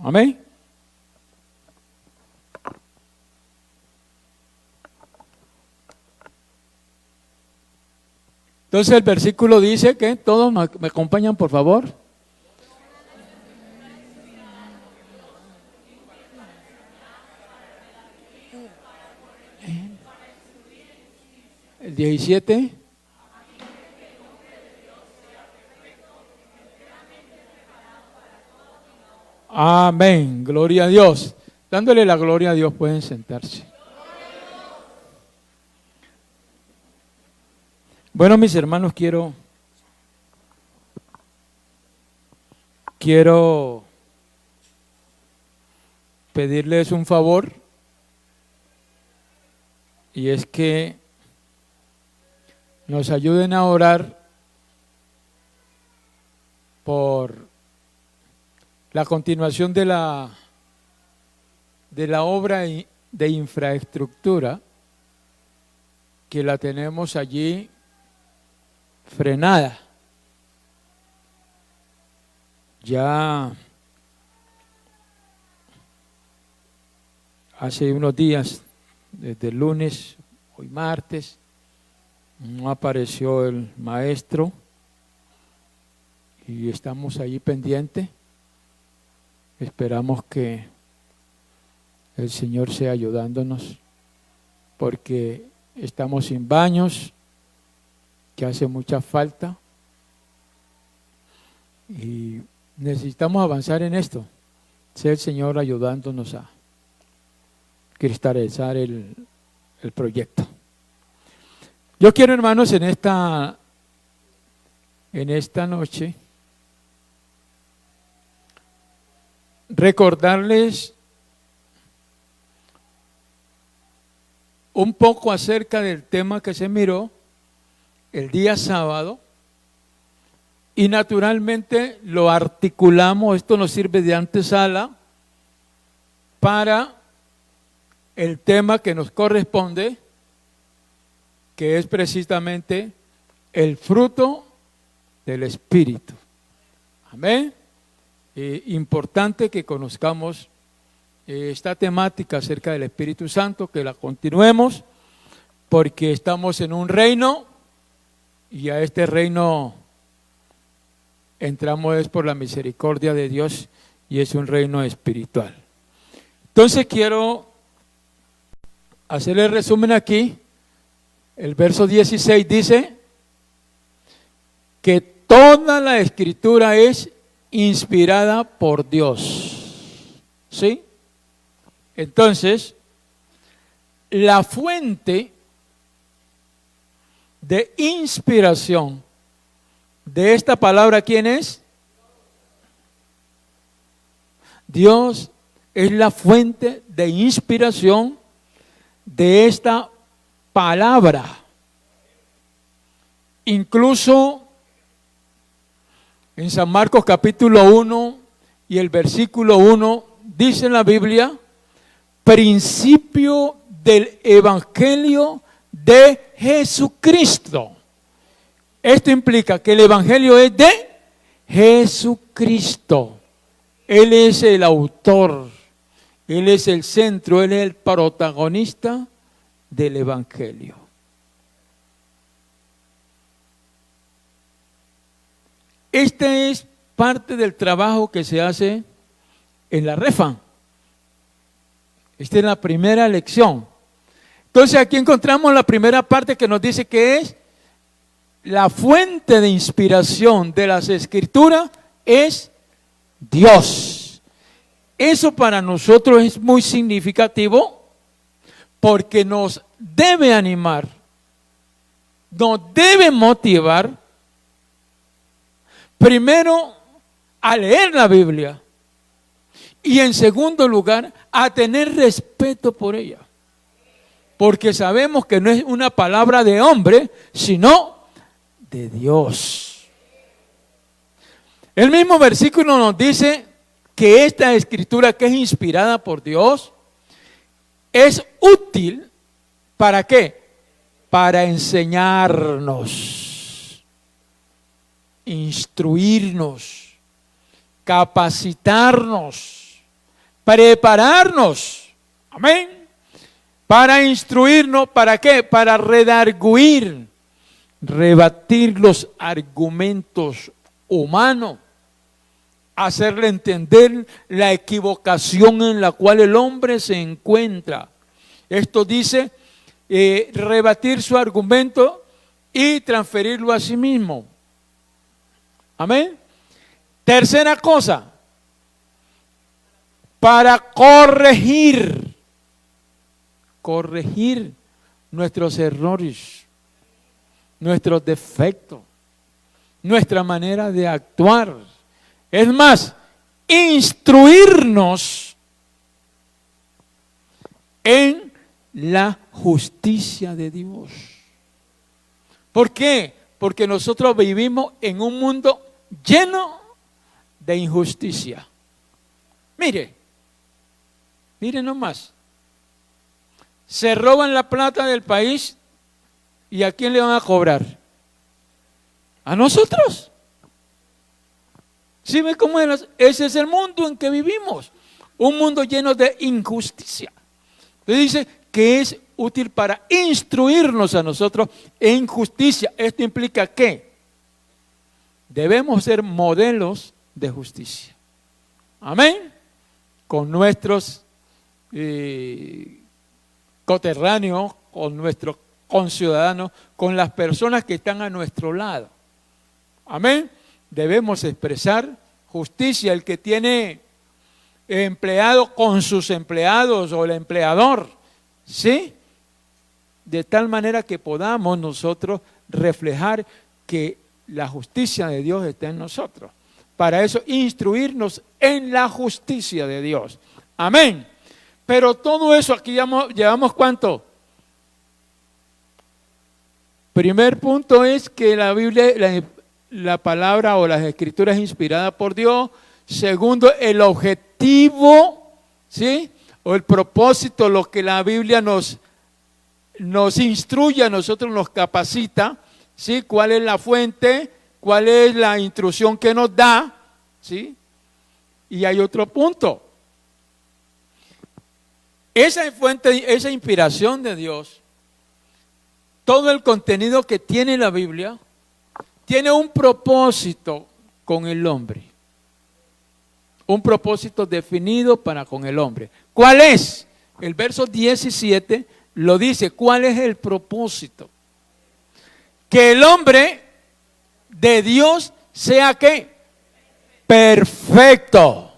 Amén. Entonces el versículo dice que todos me acompañan, por favor. El 17. Amén, gloria a Dios. Dándole la gloria a Dios, pueden sentarse. Bueno, mis hermanos, quiero pedirles un favor, y es que nos ayuden a orar por la continuación de la obra de infraestructura, que la tenemos allí frenada. Ya hace unos días, desde el lunes, hoy martes, no apareció el maestro y estamos ahí pendientes. Esperamos que el Señor sea ayudándonos, porque estamos sin baños, que hace mucha falta, y necesitamos avanzar en esto. Sea el Señor ayudándonos a cristalizar el proyecto. Yo quiero, hermanos, en esta noche recordarles un poco acerca del tema que se miró el día sábado, y naturalmente lo articulamos. Esto nos sirve de antesala para el tema que nos corresponde, que es precisamente el fruto del Espíritu. Amén. Importante que conozcamos esta temática acerca del Espíritu Santo, que la continuemos, porque estamos en un reino, y a este reino entramos es por la misericordia de Dios, y es un reino espiritual. Entonces quiero hacer el resumen aquí. El verso 16 dice que toda la Escritura es inspirada por Dios. ¿Sí? Entonces, la fuente de inspiración de esta palabra, ¿quién es? Dios es la fuente de inspiración de esta palabra. Incluso en San Marcos capítulo 1 y el versículo 1 dice en la Biblia: principio del Evangelio de Jesucristo. Esto implica que el Evangelio es de Jesucristo. Él es el autor, Él es el centro, Él es el protagonista del Evangelio. Este es parte del trabajo que se hace en la Refa. Esta es la primera lección. Entonces aquí encontramos la primera parte que nos dice que es la fuente de inspiración de las Escrituras es Dios. Eso para nosotros es muy significativo, porque nos debe animar, nos debe motivar, primero, a leer la Biblia, y en segundo lugar, a tener respeto por ella, porque sabemos que no es una palabra de hombre, sino de Dios. El mismo versículo nos dice que esta Escritura, que es inspirada por Dios, es útil. ¿Para qué? Para enseñarnos, instruirnos, capacitarnos. prepararnos, amén, para instruirnos, ¿para qué? Para redarguir, rebatir los argumentos humanos, hacerle entender la equivocación en la cual el hombre se encuentra. Esto dice, rebatir su argumento y transferirlo a sí mismo. Amén. Tercera cosa, para corregir nuestros errores, nuestros defectos, nuestra manera de actuar. Es más, instruirnos en la justicia de Dios. ¿Por qué? Porque nosotros vivimos en un mundo lleno de injusticia. Mire nomás. Se roban la plata del país y ¿a quién le van a cobrar? ¿A nosotros? ¿Sí ve cómo es? Ese es el mundo en que vivimos. Un mundo lleno de injusticia. Entonces dice que es útil para instruirnos a nosotros en justicia. Esto implica que debemos ser modelos de justicia. Amén. Con nuestros coterráneos, con nuestros conciudadanos, con las personas que están a nuestro lado. Amén. Debemos expresar justicia. El que tiene empleado con sus empleados o el empleador, ¿sí? De tal manera que podamos nosotros reflejar que la justicia de Dios está en nosotros. Para eso, instruirnos en la justicia de Dios. Amén. Pero todo eso aquí llevamos ¿cuánto? Primer punto es que la Biblia, la palabra o las escrituras es inspirada por Dios. Segundo, el objetivo, ¿sí? O el propósito, lo que la Biblia nos instruye a nosotros, nos capacita, ¿sí? ¿Cuál es la fuente? ¿Cuál es la instrucción que nos da? ¿Sí? Y hay otro punto. Esa fuente, esa inspiración de Dios, todo el contenido que tiene la Biblia, tiene un propósito con el hombre. Un propósito definido para con el hombre. ¿Cuál es? El verso 17 lo dice. ¿Cuál es el propósito? Que el hombre de Dios sea ¿qué? Perfecto.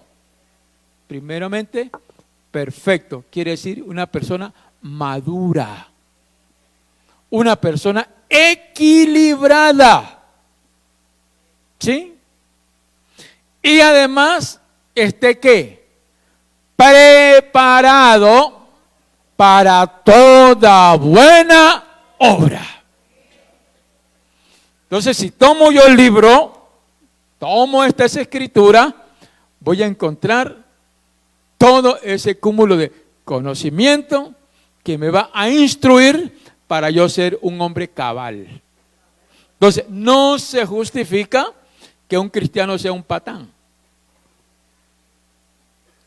Primeramente, perfecto. Quiere decir una persona madura. Una persona equilibrada. ¿Sí? Y además, ¿qué? Preparado para toda buena obra. Entonces, si tomo yo el libro, tomo esta escritura, voy a encontrar todo ese cúmulo de conocimiento que me va a instruir para yo ser un hombre cabal. Entonces, no se justifica que un cristiano sea un patán.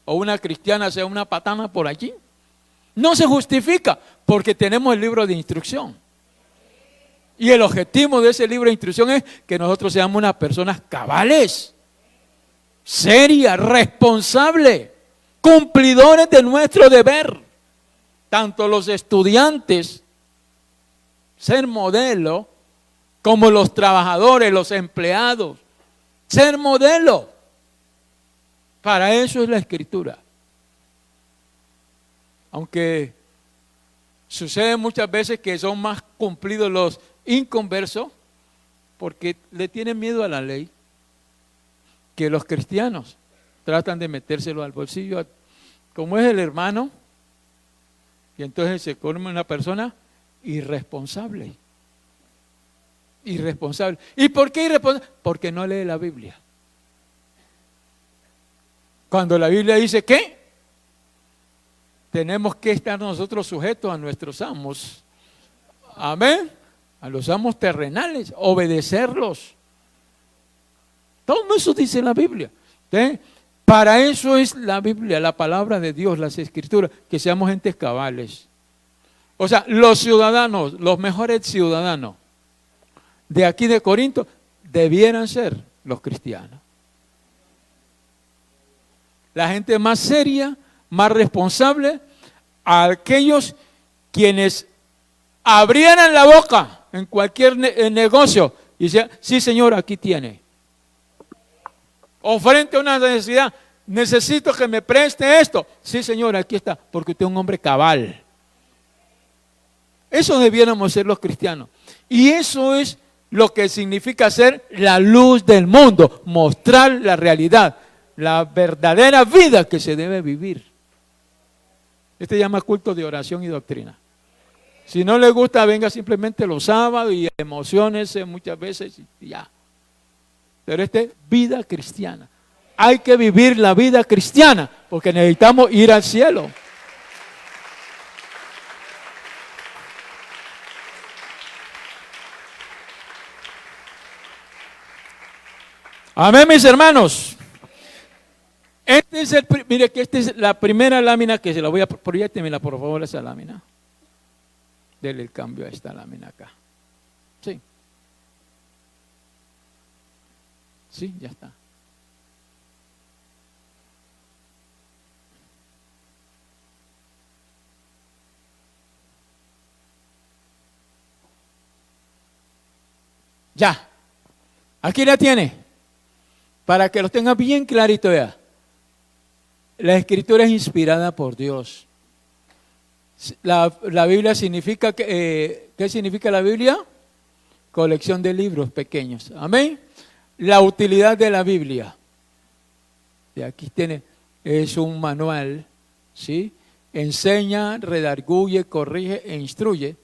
O una cristiana sea una patana por allí. No se justifica porque tenemos el libro de instrucción. Y el objetivo de ese libro de instrucción es que nosotros seamos unas personas cabales, serias, responsables, cumplidores de nuestro deber. Tanto los estudiantes, ser modelo, como los trabajadores, los empleados, ser modelo. Para eso es la escritura. Aunque sucede muchas veces que son más cumplidos los inconversos porque le tienen miedo a la ley, que los cristianos tratan de metérselo al bolsillo, como es el hermano, y entonces se come una persona irresponsable. Irresponsable. ¿Y por qué irresponsable? Porque no lee la Biblia. Cuando la Biblia dice que tenemos que estar nosotros sujetos a nuestros amos. Amén. A los amos terrenales, obedecerlos. Todo eso dice la Biblia. ¿Sí? Para eso es la Biblia, la palabra de Dios, las Escrituras, que seamos gentes cabales. O sea, los ciudadanos, los mejores ciudadanos de aquí de Corinto debieran ser los cristianos. La gente más seria, más responsable, aquellos quienes abrieran la boca en cualquier negocio y decían, sí señor, aquí tiene. O frente a una necesidad, necesito que me preste esto. Sí señor, aquí está, porque usted es un hombre cabal. Eso debiéramos ser los cristianos. Y eso es lo que significa ser la luz del mundo, mostrar la realidad, la verdadera vida que se debe vivir. Este se llama culto de oración y doctrina. Si no le gusta, venga simplemente los sábados y emociones muchas veces y ya. Pero este es vida cristiana. Hay que vivir la vida cristiana porque necesitamos ir al cielo. Amén, mis hermanos. Mire que esta es la primera lámina que se la voy a proyectarme, por favor, esa lámina. Dele el cambio a esta lámina acá. Sí. Sí, ya está. Ya. Aquí la tiene. Para que lo tenga bien clarito ya. La Escritura es inspirada por Dios. La Biblia significa, ¿qué significa la Biblia? Colección de libros pequeños. Amén. La utilidad de la Biblia. Y aquí tiene, es un manual, ¿sí? Enseña, redarguye, corrige e instruye.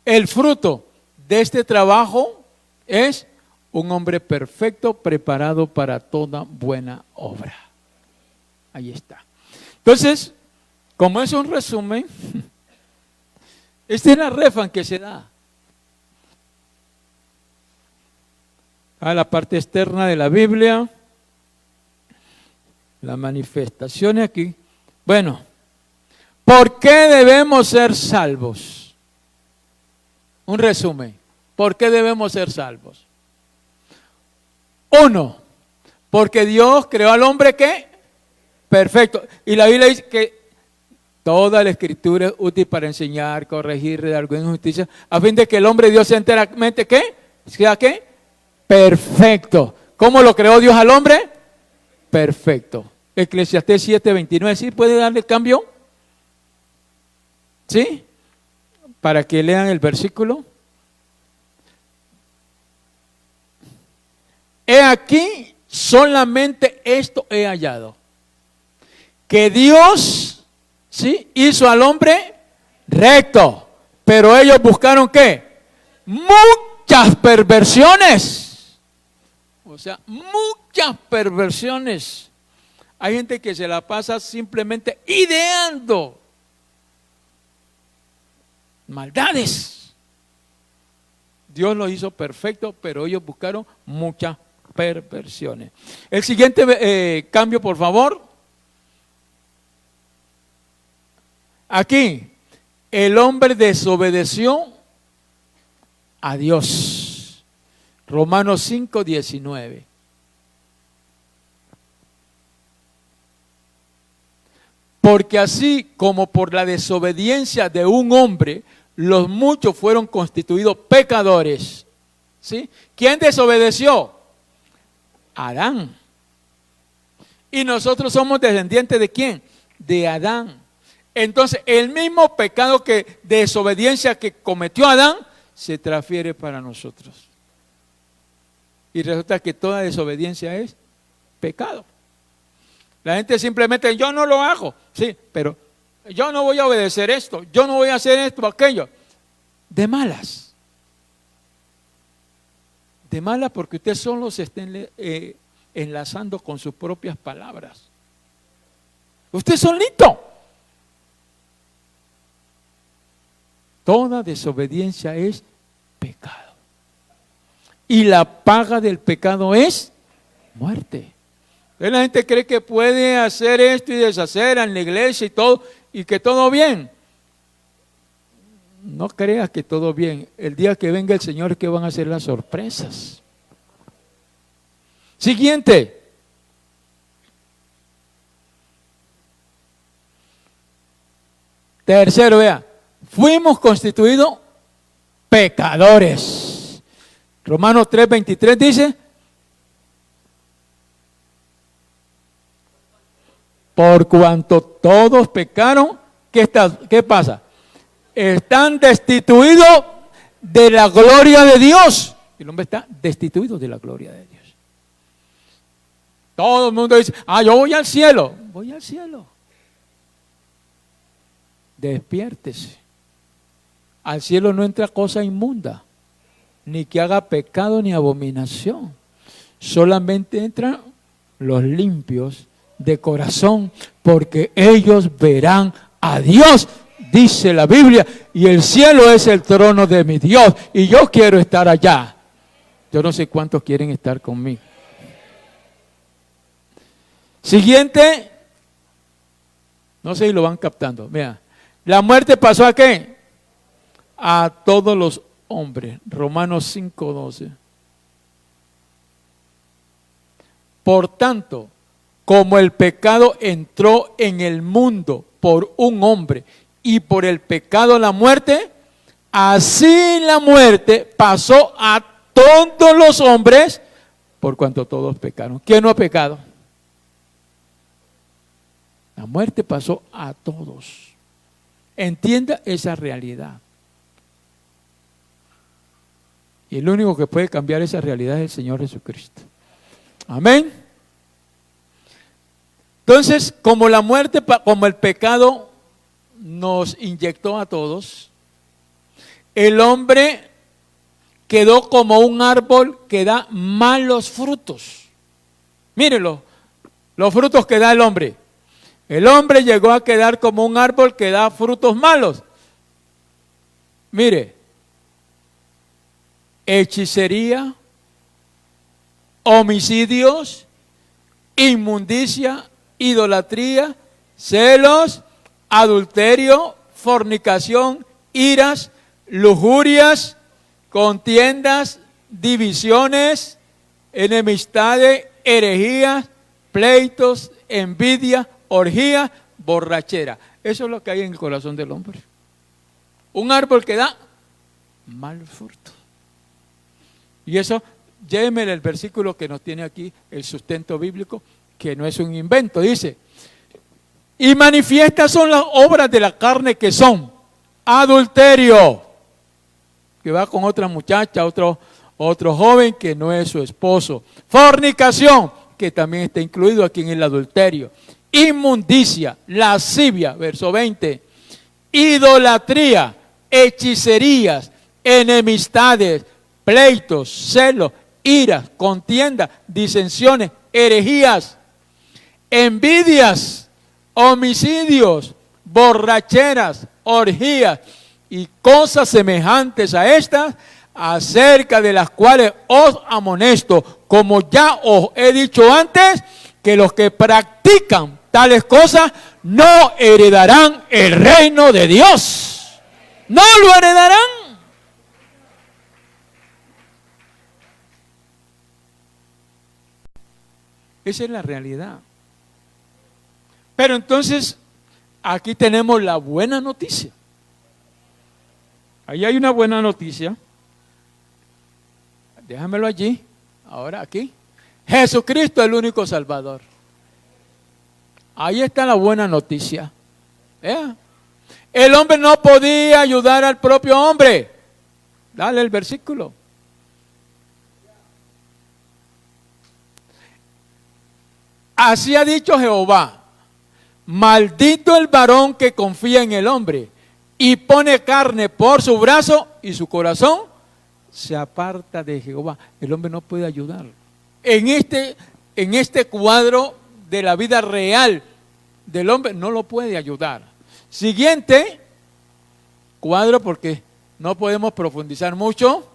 El fruto de este trabajo es un hombre perfecto, preparado para toda buena obra. Ahí está. Entonces, como es un resumen, esta es la refan que se da a la parte externa de la Biblia, las manifestaciones aquí. Bueno, ¿por qué debemos ser salvos? Un resumen. ¿Por qué debemos ser salvos? Uno, porque Dios creó al hombre ¿qué? Perfecto. Y la Biblia dice que toda la Escritura es útil para enseñar, corregir, redarguir en justicia, a fin de que el hombre de Dios sea enteramente ¿qué? ¿Sea qué? Perfecto. ¿Cómo lo creó Dios al hombre? Perfecto. Eclesiastés 7:29, ¿sí puede darle cambio? ¿Sí? Para que lean el versículo. He aquí, solamente esto he hallado, que Dios, ¿sí?, hizo al hombre recto, pero ellos buscaron ¿qué? Muchas perversiones. O sea, muchas perversiones. Hay gente que se la pasa simplemente ideando maldades. Dios lo hizo perfecto, pero ellos buscaron muchas perversiones. El siguiente cambio, por favor. Aquí, el hombre desobedeció a Dios. Romanos 5:19. Porque así como por la desobediencia de un hombre, los muchos fueron constituidos pecadores. ¿Sí? ¿Quién desobedeció? Adán. Y nosotros somos descendientes ¿de quién? De Adán. Entonces, el mismo pecado de desobediencia que cometió Adán, se transfiere para nosotros. Y resulta que toda desobediencia es pecado. La gente simplemente, yo no lo hago. Sí, pero yo no voy a obedecer esto, yo no voy a hacer esto o aquello. De malas. De malas porque usted solo se está enlazando con sus propias palabras. Usted solito. Toda desobediencia es pecado. Y la paga del pecado es muerte. Entonces la gente cree que puede hacer esto y deshacer en la iglesia y todo, y que todo bien. No creas que todo bien. El día que venga el Señor es que van a ser las sorpresas. Siguiente. Tercero, vea. Fuimos constituidos pecadores. Romanos 3:23 dice: por cuanto todos pecaron, ¿qué pasa? Están destituidos de la gloria de Dios. El hombre está destituido de la gloria de Dios. Todo el mundo dice: yo voy al cielo. Voy al cielo. Despiértese. Al cielo no entra cosa inmunda, ni que haga pecado ni abominación. Solamente entran los limpios de corazón, porque ellos verán a Dios, dice la Biblia, y el cielo es el trono de mi Dios, y yo quiero estar allá. Yo no sé cuántos quieren estar conmigo. Siguiente, no sé si lo van captando. Mira, la muerte pasó ¿a qué? A todos los hombres. Romanos 5:12. Por tanto, como el pecado entró en el mundo por un hombre y por el pecado la muerte, así la muerte pasó a todos los hombres por cuanto todos pecaron. ¿Quién no ha pecado? La muerte pasó a todos. Entienda esa realidad. Y el único que puede cambiar esa realidad es el Señor Jesucristo. Amén. Entonces, como la muerte, como el pecado nos inyectó a todos, el hombre quedó como un árbol que da malos frutos. Mírenlo, los frutos que da el hombre. El hombre llegó a quedar como un árbol que da frutos malos. Mire, hechicería, homicidios, inmundicia, idolatría, celos, adulterio, fornicación, iras, lujurias, contiendas, divisiones, enemistades, herejías, pleitos, envidia, orgía, borrachera. Eso es lo que hay en el corazón del hombre. Un árbol que da mal fruto. Y eso, lléveme el versículo que nos tiene aquí el sustento bíblico, que no es un invento. Dice: y manifiestas son las obras de la carne, que son adulterio, que va con otra muchacha, otro joven que no es su esposo; fornicación, que también está incluido aquí en el adulterio; inmundicia, lascivia, verso 20; idolatría, hechicerías, enemistades, pleitos, celos, iras, contiendas, disensiones, herejías, envidias, homicidios, borracheras, orgías y cosas semejantes a estas, acerca de las cuales os amonesto, como ya os he dicho antes, que los que practican tales cosas no heredarán el reino de Dios. No lo heredarán. Esa es la realidad. Pero entonces, aquí tenemos la buena noticia. Ahí hay una buena noticia. Déjamelo allí. Ahora aquí. Jesucristo es el único Salvador. Ahí está la buena noticia. El hombre no podía ayudar al propio hombre. Dale el versículo. Así ha dicho Jehová: maldito el varón que confía en el hombre y pone carne por su brazo, y su corazón se aparta de Jehová. El hombre no puede ayudar. En este cuadro de la vida real del hombre no lo puede ayudar. Siguiente cuadro, porque no podemos profundizar mucho.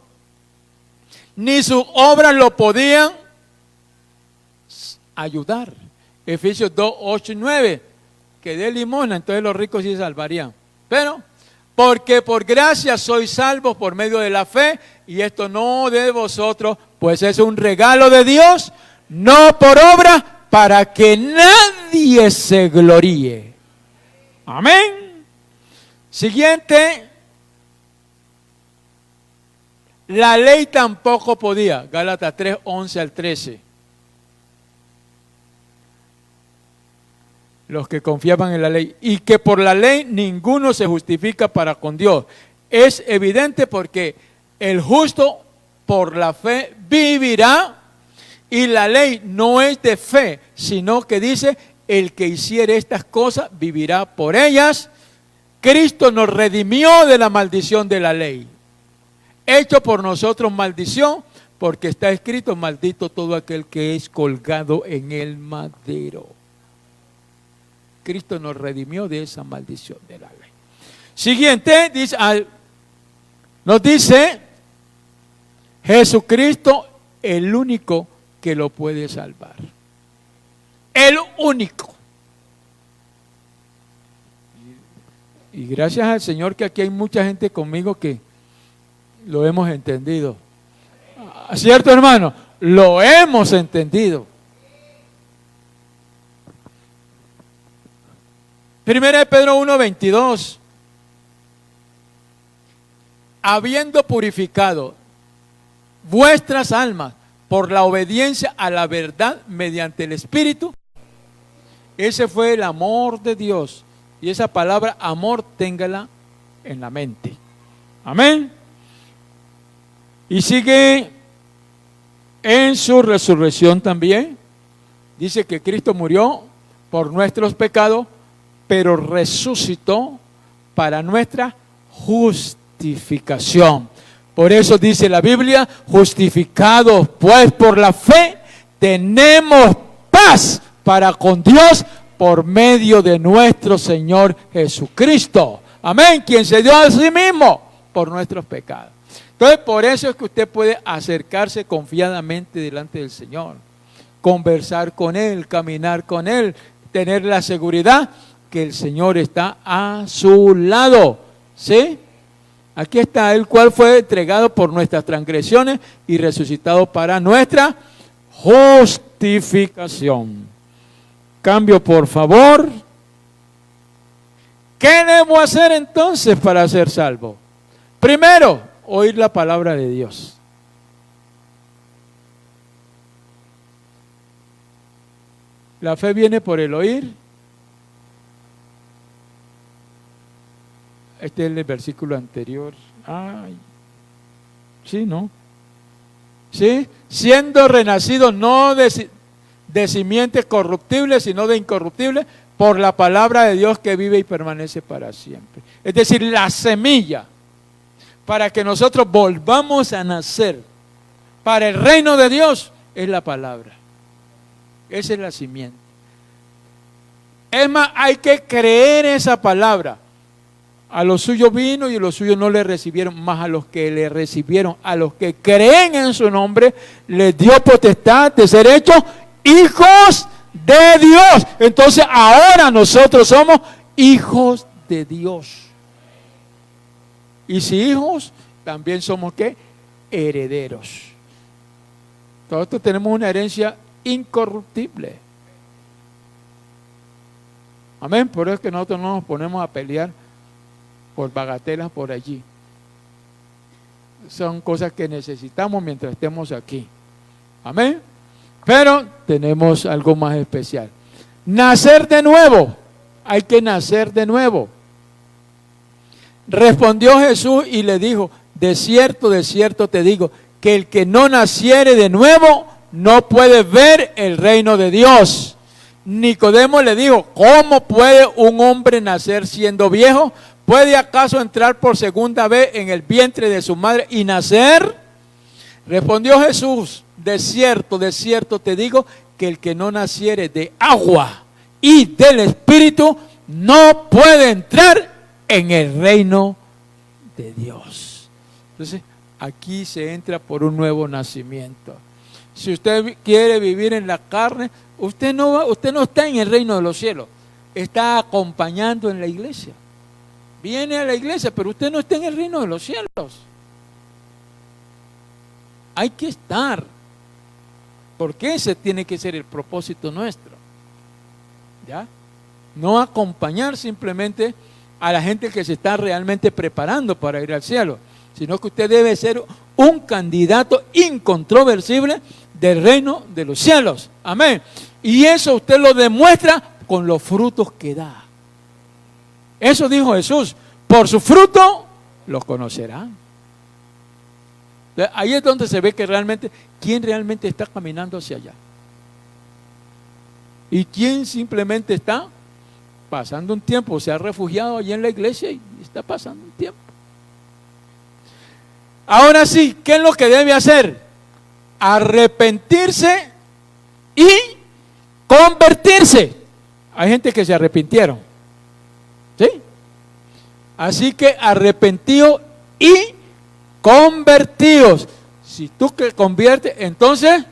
Ni sus obras lo podían ayudar. Efesios 2, 8 y 9, que dé limosna, entonces los ricos sí se salvarían. Pero, porque por gracia sois salvos por medio de la fe, y esto no de vosotros, pues es un regalo de Dios, no por obra, para que nadie se gloríe. Amén. Siguiente. La ley tampoco podía. Gálatas 3, 11 al 13. Los que confiaban en la ley. Y que por la ley ninguno se justifica para con Dios. Es evidente porque el justo por la fe vivirá. Y la ley no es de fe, sino que dice, el que hiciere estas cosas vivirá por ellas. Cristo nos redimió de la maldición de la ley. Hecho por nosotros maldición, porque está escrito, maldito todo aquel que es colgado en el madero. Cristo nos redimió de esa maldición de la ley. Siguiente, nos dice, Jesucristo, el único que lo puede salvar. El único. Y gracias al Señor que aquí hay mucha gente conmigo que lo hemos entendido. ¿Cierto, hermano? Lo hemos entendido. Primera de Pedro 1:22. Habiendo purificado vuestras almas por la obediencia a la verdad mediante el Espíritu. Ese fue el amor de Dios. Y esa palabra amor, téngala en la mente. Amén. Y sigue en su resurrección también. Dice que Cristo murió por nuestros pecados, pero resucitó para nuestra justificación. Por eso dice la Biblia, justificados pues por la fe, tenemos paz para con Dios por medio de nuestro Señor Jesucristo. Amén, quien se dio a sí mismo por nuestros pecados. Entonces, por eso es que usted puede acercarse confiadamente delante del Señor, conversar con Él, caminar con Él, tener la seguridad que el Señor está a su lado. ¿Sí? Aquí está el cual fue entregado por nuestras transgresiones y resucitado para nuestra justificación. Cambio, por favor. ¿Qué debo hacer entonces para ser salvo? Primero, oír la palabra de Dios. La fe viene por el oír. Este es el versículo anterior. Ay, sí, ¿no? Sí, siendo renacido no de simiente corruptible, sino de incorruptible, por la palabra de Dios que vive y permanece para siempre. Es decir, la semilla, para que nosotros volvamos a nacer para el reino de Dios, es la palabra. Esa es la simiente. Es más, hay que creer esa palabra. A los suyos vino y los suyos no le recibieron, más a los que le recibieron, a los que creen en su nombre, les dio potestad de ser hechos hijos de Dios. Entonces ahora nosotros somos hijos de Dios. Y si hijos, también somos ¿qué? Herederos. Nosotros tenemos una herencia incorruptible. Amén. Por eso es que nosotros no nos ponemos a pelear por bagatelas por allí. Son cosas que necesitamos mientras estemos aquí. Amén. Pero tenemos algo más especial. Nacer de nuevo. Hay que nacer de nuevo. Respondió Jesús y le dijo, de cierto te digo, que el que no naciere de nuevo no puede ver el reino de Dios. Nicodemo le dijo, ¿cómo puede un hombre nacer siendo viejo? ¿Puede acaso entrar por segunda vez en el vientre de su madre y nacer? Respondió Jesús, de cierto te digo, que el que no naciere de agua y del Espíritu no puede entrar en el reino de Dios. Entonces, aquí se entra por un nuevo nacimiento. Si usted quiere vivir en la carne, usted no está en el reino de los cielos, está acompañando en la iglesia. Viene a la iglesia, pero usted no está en el reino de los cielos. Hay que estar, porque ese tiene que ser el propósito nuestro. ¿Ya? No acompañar simplemente a la gente que se está realmente preparando para ir al cielo, sino que usted debe ser un candidato incontrovertible del reino de los cielos. Amén. Y eso usted lo demuestra con los frutos que da. Eso dijo Jesús: por su fruto los conocerán. Ahí es donde se ve que realmente, quién realmente está caminando hacia allá. Y quién simplemente está pasando un tiempo, se ha refugiado allí en la iglesia y está pasando un tiempo. Ahora sí, ¿qué es lo que debe hacer? Arrepentirse y convertirse. Hay gente que se arrepintieron, ¿sí? Así que arrepentidos y convertidos. Si tú te conviertes, entonces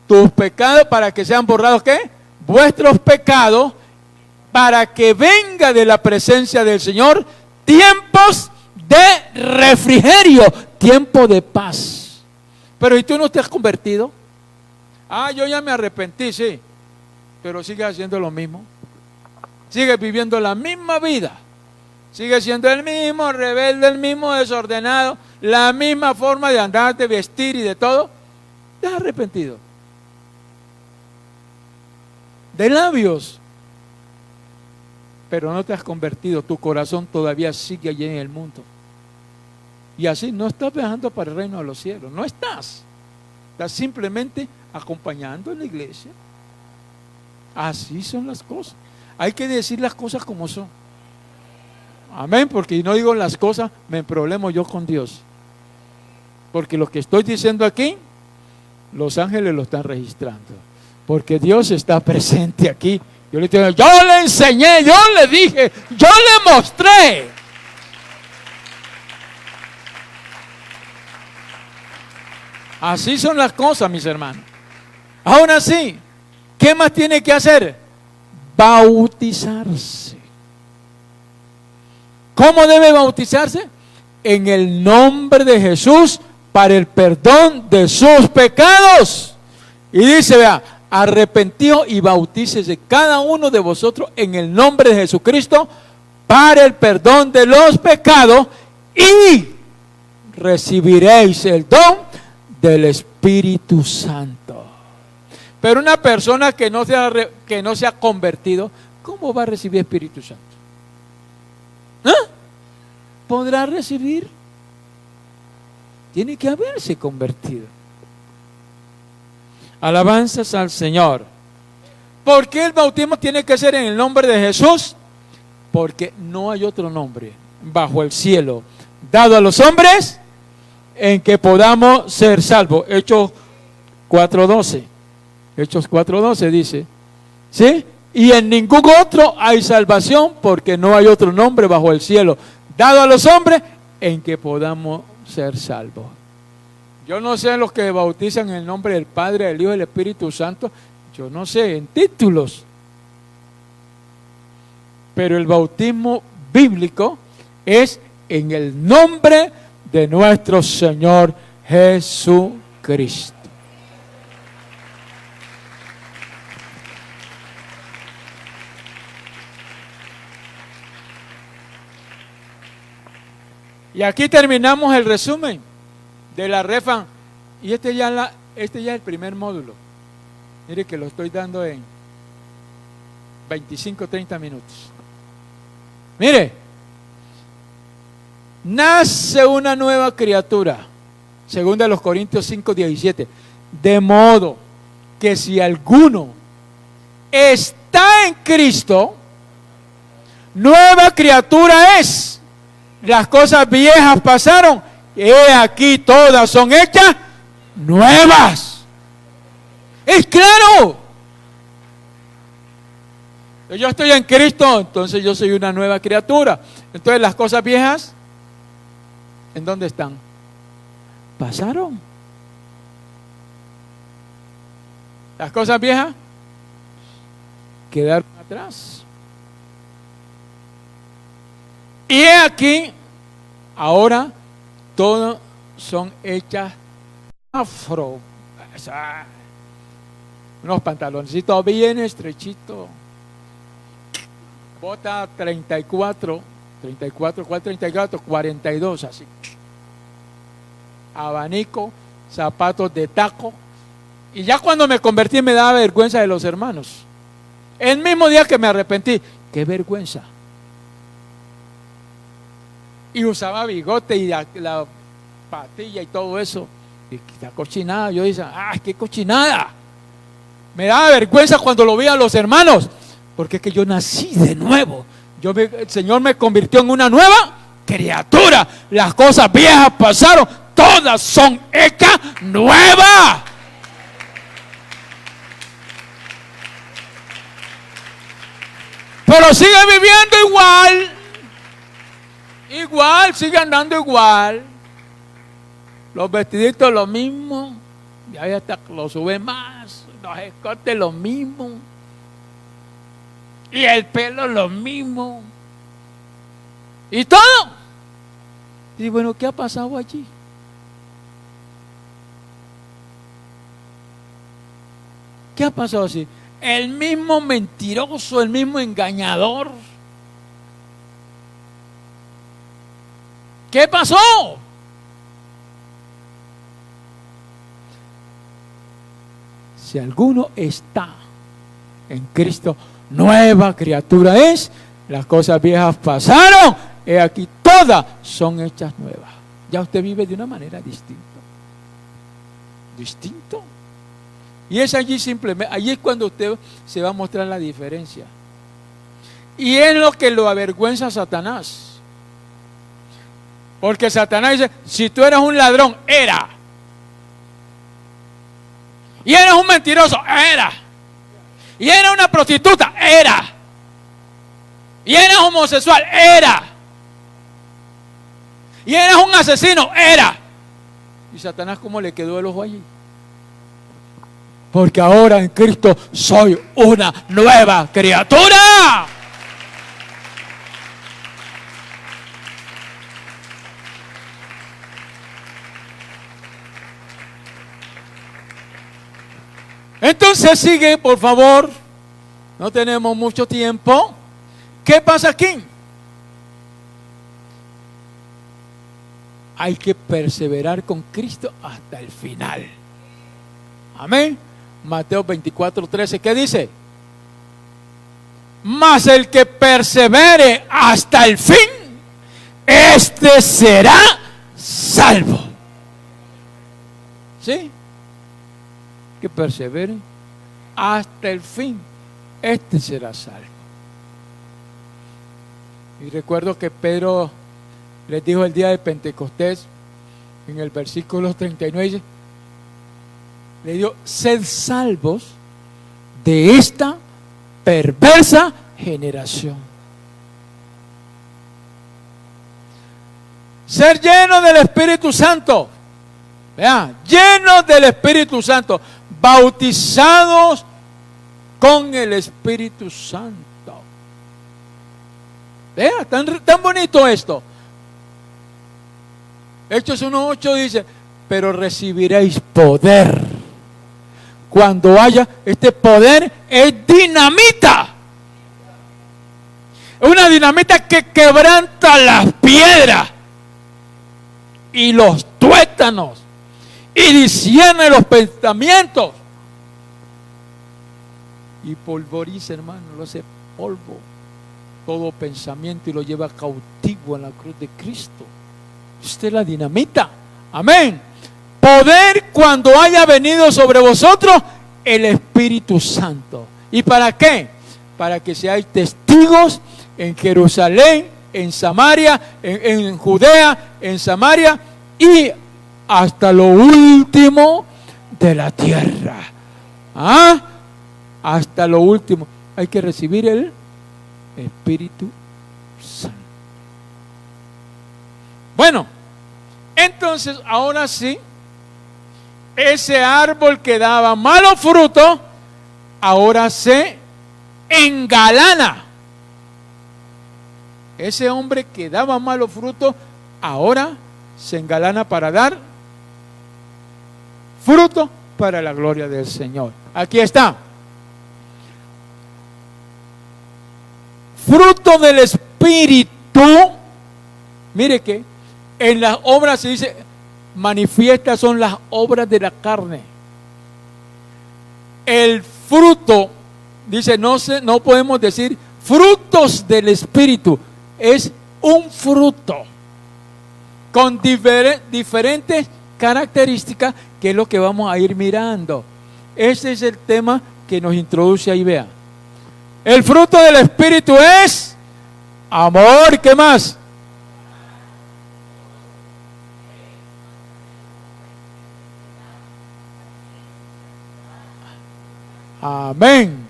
tus pecados, para que sean borrados, ¿qué? Vuestros pecados, para que venga de la presencia del Señor tiempos de refrigerio, tiempo de paz. Pero ¿y tú no te has convertido? Yo ya me arrepentí, sí, pero sigues haciendo lo mismo. Sigues viviendo la misma vida. Sigues siendo el mismo rebelde, el mismo desordenado, la misma forma de andar, de vestir y de todo. ¿Te has arrepentido? De labios, pero no te has convertido. Tu corazón todavía sigue allí en el mundo. Y así no estás viajando para el reino de los cielos. No estás. Estás simplemente acompañando en la iglesia. Así son las cosas. Hay que decir las cosas como son. Amén, porque si no digo las cosas, me problemo yo con Dios. Porque lo que estoy diciendo aquí, los ángeles lo están registrando. Porque Dios está presente aquí. Yo le enseñé, yo le dije, yo le mostré. Así son las cosas, mis hermanos. Ahora sí, ¿qué más tiene que hacer? Bautizarse. ¿Cómo debe bautizarse? En el nombre de Jesús, para el perdón de sus pecados. Y dice, vea, arrepentidos y bautícese cada uno de vosotros en el nombre de Jesucristo para el perdón de los pecados y recibiréis el don del Espíritu Santo. Pero una persona que no se ha convertido, ¿cómo va a recibir Espíritu Santo? ¿Podrá recibir? Tiene que haberse convertido. Alabanzas al Señor. ¿Por qué el bautismo tiene que ser en el nombre de Jesús? Porque no hay otro nombre bajo el cielo dado a los hombres en que podamos ser salvos. Hechos 4:12. Hechos 4:12 dice, ¿sí? Y en ningún otro hay salvación, porque no hay otro nombre bajo el cielo dado a los hombres en que podamos ser salvos. Yo no sé los que bautizan en el nombre del Padre, del Hijo y del Espíritu Santo. Yo no sé, en títulos. Pero el bautismo bíblico es en el nombre de nuestro Señor Jesucristo. Y aquí terminamos el resumen de la Refan. Y este ya es el primer módulo. Mire que lo estoy dando en 25-30 minutos. Mire, nace una nueva criatura, según los Corintios 5:17, de modo que si alguno está en Cristo, nueva criatura es. Las cosas viejas pasaron, he aquí todas son hechas nuevas. Es claro. Yo estoy en Cristo, entonces yo soy una nueva criatura. Entonces las cosas viejas, ¿en dónde están? Pasaron. Las cosas viejas quedaron atrás. Y he aquí, ahora todas son hechas afro. Unos pantaloncitos bien estrechitos. Bota 34, ¿cuál 34? 42, así. Abanico, zapatos de taco. Y ya cuando me convertí me daba vergüenza de los hermanos. El mismo día que me arrepentí, qué vergüenza. Y usaba bigote y la patilla y todo eso. Y la cochinada, yo decía, qué cochinada. Me daba vergüenza cuando lo veía a los hermanos, porque es que yo nací de nuevo. El Señor me convirtió en una nueva criatura. Las cosas viejas pasaron, todas son hechas nuevas. Pero sigue viviendo igual, sigue andando igual. Los vestiditos lo mismo, y ahí hasta lo sube más, los escotes lo mismo, y el pelo lo mismo, y todo. Y bueno, ¿qué ha pasado allí? ¿Qué ha pasado así? El mismo mentiroso, el mismo engañador. ¿Qué pasó? Si alguno está en Cristo, nueva criatura es. Las cosas viejas pasaron, he aquí todas son hechas nuevas. Ya usted vive de una manera distinta. ¿Distinto? Y es allí simplemente, allí es cuando usted se va a mostrar la diferencia. Y es lo que lo avergüenza a Satanás. Porque Satanás dice, si tú eres un ladrón, era. Y eres un mentiroso, era. Y eres una prostituta, era. Y eres homosexual, era. Y eres un asesino, era. Y Satanás, ¿cómo le quedó el ojo allí? Porque ahora en Cristo soy una nueva criatura. Entonces sigue, por favor. No tenemos mucho tiempo. ¿Qué pasa aquí? Hay que perseverar con Cristo hasta el final. Amén. Mateo 24:13, ¿qué dice? Mas el que persevere hasta el fin, este será salvo. ¿Sí? Que persevere hasta el fin, este será salvo. Y recuerdo que Pedro les dijo el día de Pentecostés, en el versículo 39, le dio, sed salvos de esta perversa generación. Ser lleno del Espíritu Santo. Vean, llenos del Espíritu Santo, bautizados con el Espíritu Santo. Vean, tan bonito esto. Hechos 1:8 dice, pero recibiréis poder. Cuando haya, este poder es dinamita. Una dinamita que quebranta las piedras y los tuétanos y discierne los pensamientos y polvoriza, hermano, lo hace polvo todo pensamiento y lo lleva cautivo en la cruz de Cristo. Esta es la dinamita. Amén. Poder cuando haya venido sobre vosotros el Espíritu Santo. ¿Y para qué? Para que seáis testigos en Jerusalén, en Samaria, en Judea, en Samaria y hasta lo último de la tierra. Hasta lo último. Hay que recibir el Espíritu Santo. Bueno, entonces ahora sí, ese árbol que daba malos frutos ahora se engalana. Ese hombre que daba malos frutos, ahora se engalana para dar fruto para la gloria del Señor. Aquí está. Fruto del Espíritu. Mire que en las obras se dice, manifiestas son las obras de la carne. El fruto, dice, no podemos decir frutos del Espíritu. Es un fruto con diferentes características, que es lo que vamos a ir mirando. Ese es el tema que nos introduce ahí, vea. El fruto del Espíritu es amor, ¿qué más? Amén.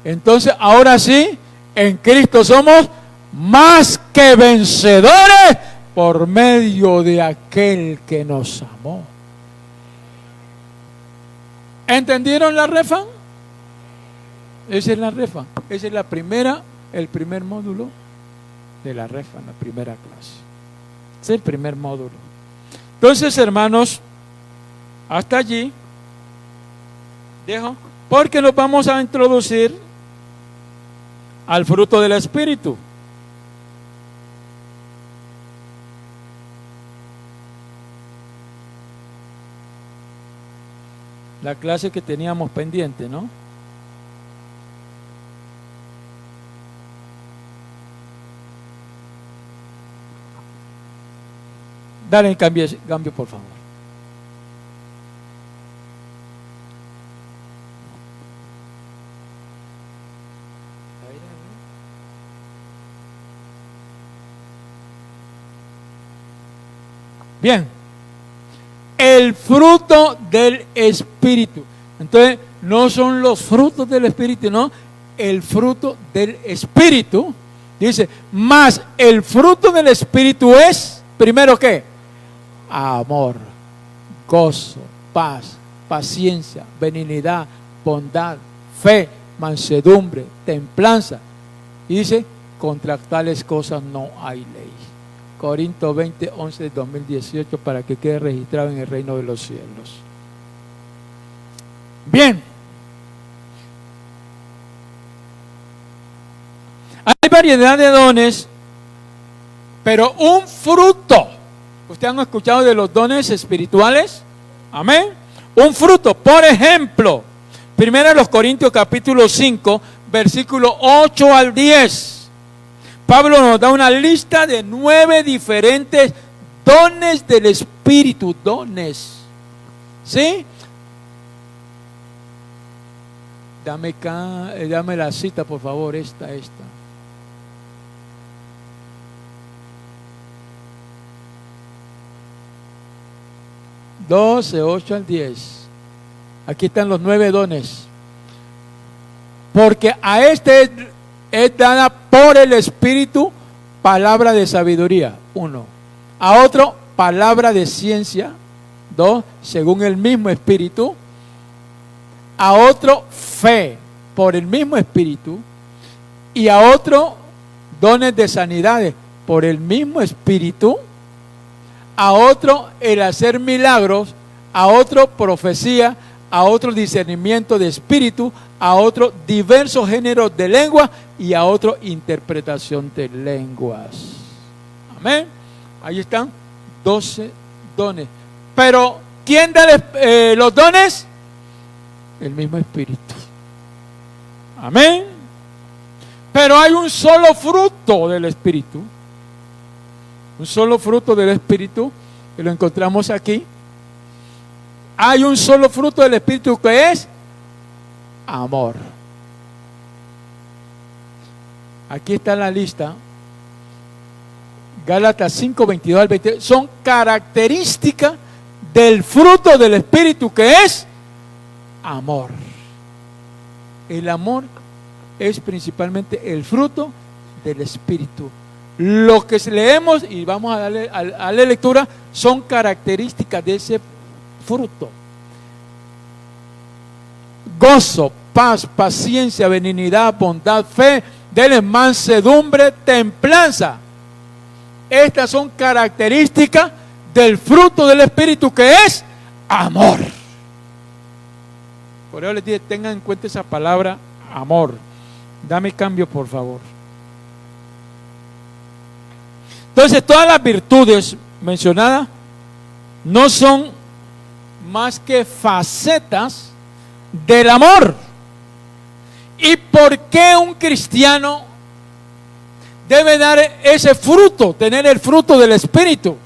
Entonces, ahora sí, en Cristo somos más que vencedores por medio de aquel que nos amó. ¿Entendieron la refa? Esa es la refa. Esa es el primer módulo de la refa, en la primera clase. Ese es el primer módulo. Entonces, hermanos, hasta allí dejo, porque nos vamos a introducir al fruto del Espíritu. La clase que teníamos pendiente, ¿no? Dale cambio por favor. Bien. El fruto del Espíritu. Entonces, no son los frutos del Espíritu, no. El fruto del Espíritu. Dice, más el fruto del Espíritu es, primero, ¿qué? Amor, gozo, paz, paciencia, benignidad, bondad, fe, mansedumbre, templanza. Y dice, contra tales cosas no hay ley. Corintios 20, 11 de 2018, para que quede registrado en el reino de los cielos. Bien. Hay variedad de dones, pero un fruto. ¿Ustedes han escuchado de los dones espirituales? Amén. Un fruto, por ejemplo, 1 Corintios capítulo 5, versículo 8 al 10. Pablo nos da una lista de 9 diferentes dones del Espíritu. Dones. ¿Sí? Dame la cita, por favor, esta. 12, 8 al 10. Aquí están los 9 dones. Porque a este es dada por el Espíritu palabra de sabiduría, 1. A otro, palabra de ciencia, 2, según el mismo Espíritu. A otro, fe, por el mismo Espíritu. Y a otro, dones de sanidades, por el mismo Espíritu. A otro, el hacer milagros. A otro, profecía. A otro, discernimiento de espíritu. A otro, diversos géneros de lengua. Y a otro, interpretación de lenguas. Amén. Ahí están 12 dones. Pero, ¿quién da los dones? El mismo Espíritu. Amén. Pero hay un solo fruto del Espíritu. Un solo fruto del Espíritu, que lo encontramos aquí. Hay un solo fruto del Espíritu, que es amor. Aquí está la lista. Gálatas 5, 22 al 20. Son características del fruto del Espíritu, que es amor. El amor es principalmente el fruto del Espíritu. Lo que leemos, y vamos a darle lectura, son características de ese fruto. Gozo, paz, paciencia, benignidad, bondad, fe, denles mansedumbre, templanza. Estas son características del fruto del Espíritu, que es amor. Por eso les dije, tengan en cuenta esa palabra, amor. Dame cambio, por favor. Entonces, todas las virtudes mencionadas no son más que facetas del amor. ¿Y por qué un cristiano debe dar ese fruto, tener el fruto del Espíritu?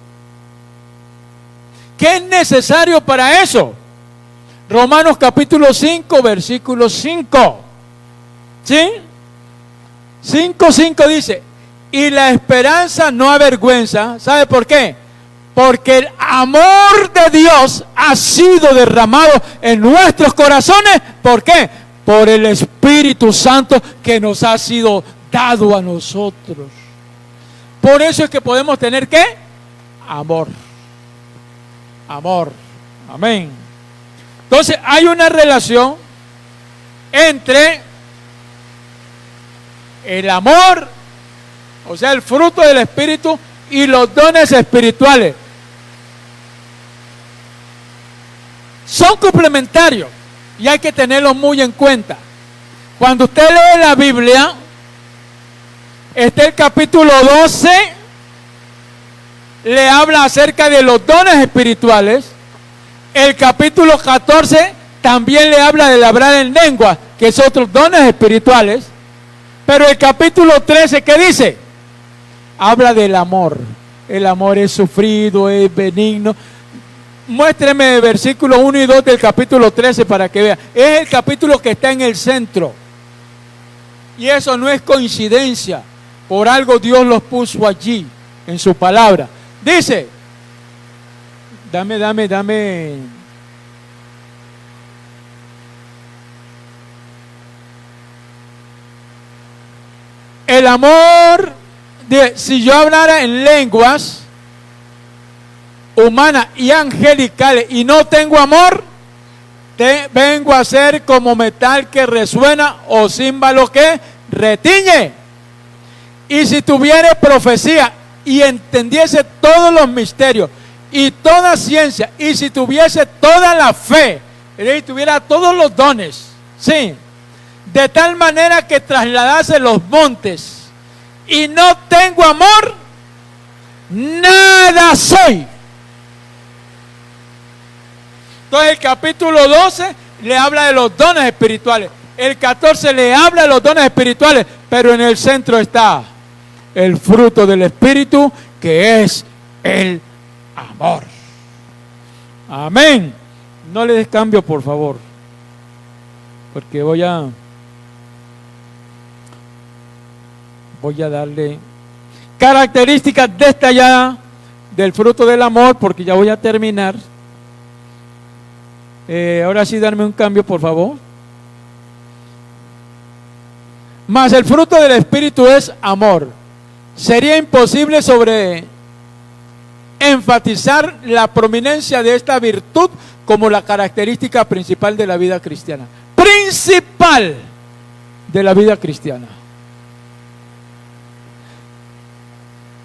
¿Qué es necesario para eso? Romanos capítulo 5, versículo 5. ¿Sí? 5:5 dice: y la esperanza no avergüenza. ¿Sabe por qué? Porque el amor de Dios ha sido derramado en nuestros corazones. ¿Por qué? Por el Espíritu Santo que nos ha sido dado a nosotros. Por eso es que podemos tener, ¿qué? Amor. Amor. Amén. Entonces hay una relación entre el amor, o sea, el fruto del Espíritu, y los dones espirituales. Son complementarios y hay que tenerlos muy en cuenta. Cuando usted lee la Biblia, el capítulo 12 le habla acerca de los dones espirituales. El capítulo 14 también le habla de hablar en lengua, que son otros dones espirituales. Pero el capítulo 13, ¿qué dice? Habla del amor. El amor es sufrido, es benigno. Muéstreme el versículo 1 y 2 del capítulo 13 para que vea. Es el capítulo que está en el centro. Y eso no es coincidencia. Por algo Dios los puso allí, en su palabra. Dice, dame. El amor, si yo hablara en lenguas humanas y angelicales y no tengo amor, vengo a ser como metal que resuena o címbalo que retiñe. Y si tuviere profecía y entendiese todos los misterios y toda ciencia, y si tuviese toda la fe, y tuviera todos los dones, sí, de tal manera que trasladase los montes, y no tengo amor, nada soy. Entonces el capítulo 12 le habla de los dones espirituales, el 14 le habla de los dones espirituales, pero en el centro está el fruto del Espíritu, que es el amor. Amén. No le des cambio, por favor, porque voy a darle características detalladas del fruto del amor, porque ya voy a terminar. Ahora sí, darme un cambio, por favor. Mas el fruto del Espíritu es amor. Sería imposible enfatizar la prominencia de esta virtud como la característica principal de la vida cristiana. Principal de la vida cristiana.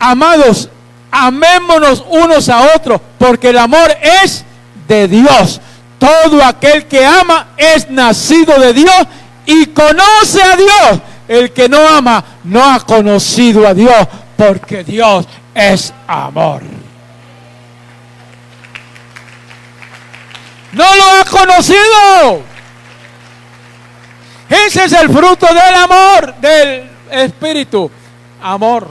Amados, amémonos unos a otros, porque el amor es de Dios. Todo aquel que ama es nacido de Dios y conoce a Dios. El que no ama no ha conocido a Dios, porque Dios es amor. No lo ha conocido. Ese es el fruto del amor, del Espíritu. Amor.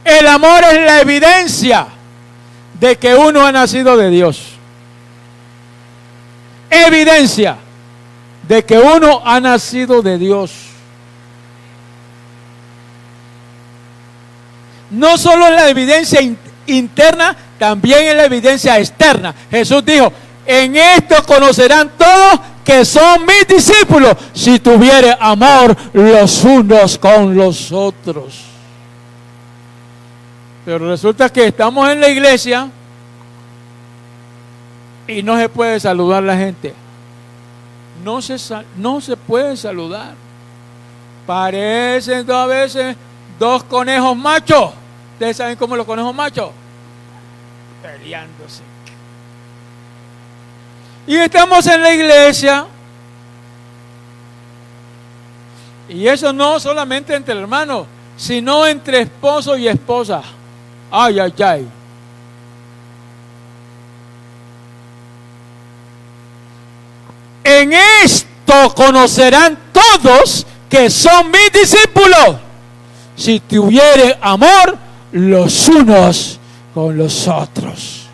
El amor es la evidencia de que uno ha nacido de Dios. Evidencia de que uno ha nacido de Dios. No solo es la evidencia interna, también es la evidencia externa. Jesús dijo: en esto conocerán todos que son mis discípulos, si tuviere amor los unos con los otros. Pero resulta que estamos en la iglesia y no se puede saludar a la gente. No se puede saludar. Parecen a veces dos conejos machos. Ustedes saben cómo los conejos machos, peleándose. Y estamos en la iglesia. Y eso no solamente entre hermanos, sino entre esposo y esposa. Ay, ay, ay. En esto conocerán todos que son mis discípulos, si tuviere amor los unos con los otros.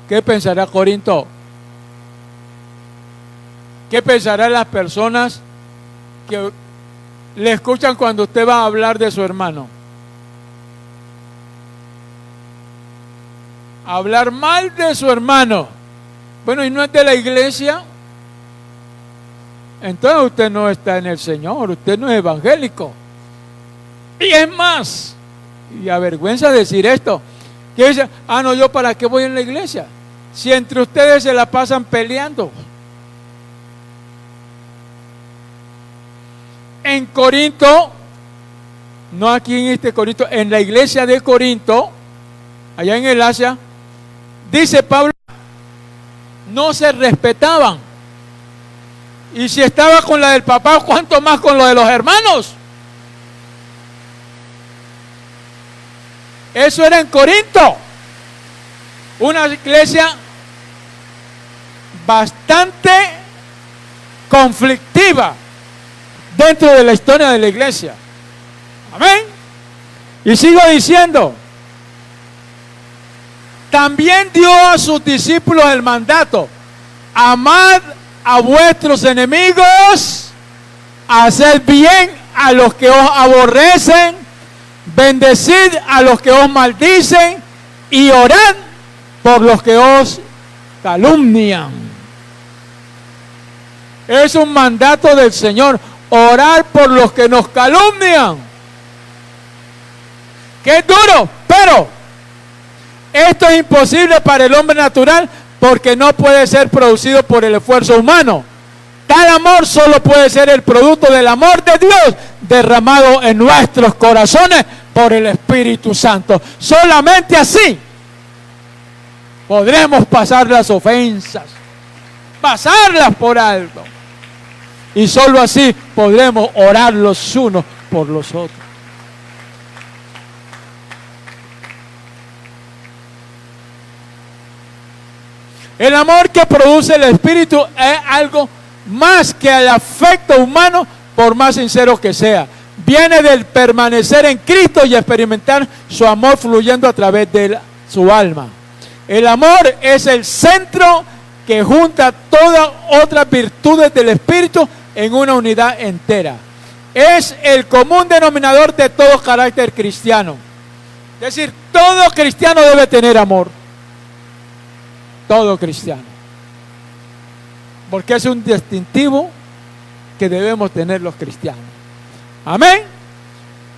¿Qué pensará Corinto? ¿Qué pensarán las personas que le escuchan cuando usted va a hablar de su hermano? Hablar mal de su hermano. Bueno, ¿y no es de la iglesia? Entonces usted no está en el Señor, usted no es evangélico. Y es más, y avergüenza decir esto, que dice, no, yo para qué voy en la iglesia, si entre ustedes se la pasan peleando. En Corinto, no aquí en este Corinto, en la iglesia de Corinto, allá en el Asia, dice Pablo, no se respetaban. Y si estaba con la del papá, ¿cuánto más con lo de los hermanos? Eso era en Corinto. Una iglesia bastante conflictiva dentro de la historia de la iglesia. Amén. Y sigo diciendo, también dio a sus discípulos el mandato: amad a vuestros enemigos, haced bien a los que os aborrecen, bendecid a los que os maldicen y orad por los que os calumnian. Es un mandato del Señor, orar por los que nos calumnian. Que es duro, pero esto es imposible para el hombre natural, porque no puede ser producido por el esfuerzo humano. Tal amor solo puede ser el producto del amor de Dios derramado en nuestros corazones por el Espíritu Santo. Solamente así podremos pasar las ofensas, pasarlas por alto. Y solo así podremos orar los unos por los otros. El amor que produce el Espíritu es algo más que el afecto humano, por más sincero que sea. Viene del permanecer en Cristo y experimentar su amor fluyendo a través de su alma. El amor es el centro que junta todas otras virtudes del Espíritu en una unidad entera. Es el común denominador de todo carácter cristiano. Es decir, todo cristiano debe tener amor. Todo cristiano. Porque es un distintivo que debemos tener los cristianos. Amén.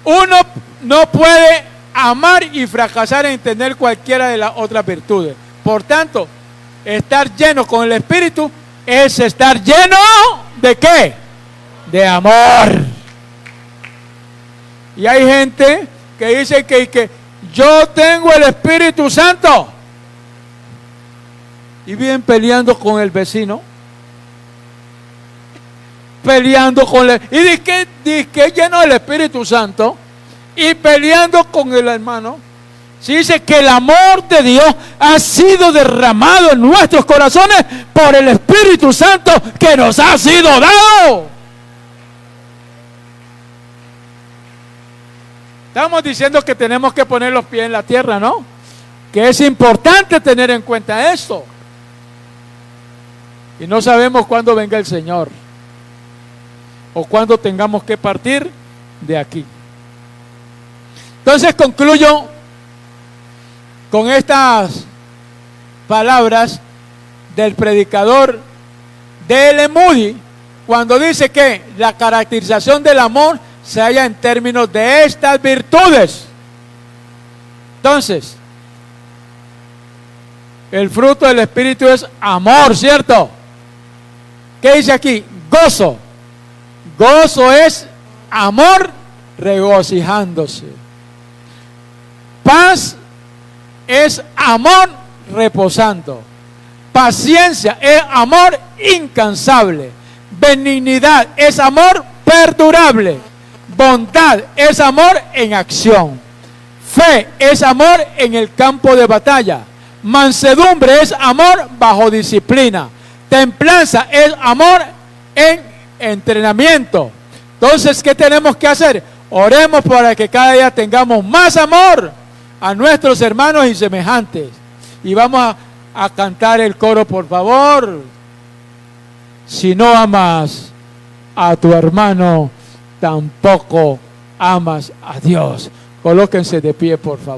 Uno no puede amar y fracasar en tener cualquiera de las otras virtudes. Por tanto, estar lleno con el Espíritu es estar lleno ¿de qué? De amor. Y hay gente que dice que yo tengo el Espíritu Santo. Y vienen peleando con el vecino, peleando con él, y dice que lleno del Espíritu Santo, y peleando con el hermano. Si dice que el amor de Dios ha sido derramado en nuestros corazones por el Espíritu Santo que nos ha sido dado. Estamos diciendo que tenemos que poner los pies en la tierra, ¿no? Que es importante tener en cuenta esto. Y no sabemos cuándo venga el Señor o cuándo tengamos que partir de aquí. Entonces concluyo con estas palabras del predicador D.L. Moody, cuando dice que la caracterización del amor se halla en términos de estas virtudes. Entonces, El fruto del Espíritu es amor, ¿cierto? ¿Qué dice aquí? Gozo. Gozo es amor regocijándose. Paz es amor reposando. Paciencia es amor incansable. Benignidad es amor perdurable. Bondad es amor en acción. Fe es amor en el campo de batalla. Mansedumbre es amor bajo disciplina. Templanza es amor en entrenamiento. Entonces, ¿qué tenemos que hacer? Oremos para que cada día tengamos más amor a nuestros hermanos y semejantes. Y vamos a cantar el coro, por favor. Si no amas a tu hermano, tampoco amas a Dios. Colóquense de pie, por favor.